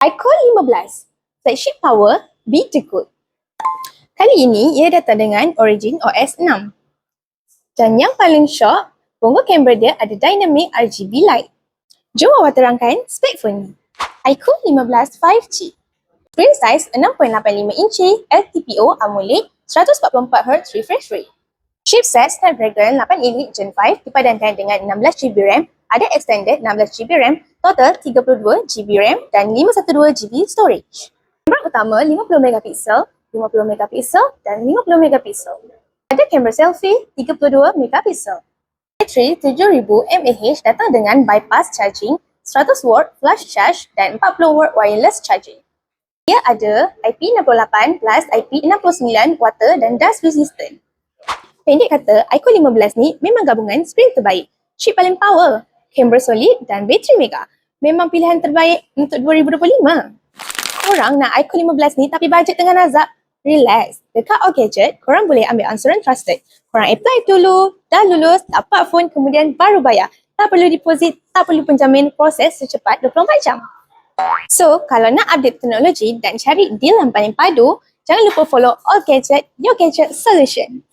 iQOO 15 Flagship Power Beat the Code. Kali ini ia datang dengan Origin OS 6. Dan yang paling syok, bongo kamera dia ada dynamic RGB light. Jom awak terangkan spek phone ni. iQOO 15 5G. Screen size 6.85 inci, LTPO AMOLED, 144Hz refresh rate. Chipset Snapdragon 8 Elite Gen 5 dipadankan dengan 16GB RAM, ada extended 16GB RAM, total 32GB RAM dan 512GB storage. Kamera utama 50MP, 50MP dan 50MP. Ada kamera selfie 32MP. Bateri 7000 mAh datang dengan bypass charging, 100W flash charge dan 40W wireless charging. Ia ada IP68 plus IP69 water dan dust resistant. Pendek kata, iQOO 15 ni memang gabungan screen terbaik, chip paling power, kamera solid dan bateri mega. Memang pilihan terbaik untuk 2025. Korang nak iQOO 15 ni tapi bajet tengah nazak? Relax. Dekat All Gadget, korang boleh ambil ansuran trusted. Korang apply dulu, dah lulus, dapat phone kemudian baru bayar. Tak perlu deposit, tak perlu penjamin, proses secepat 24 jam. So, kalau nak update teknologi dan cari deal yang paling padu, jangan lupa follow All Gadget, your gadget solution.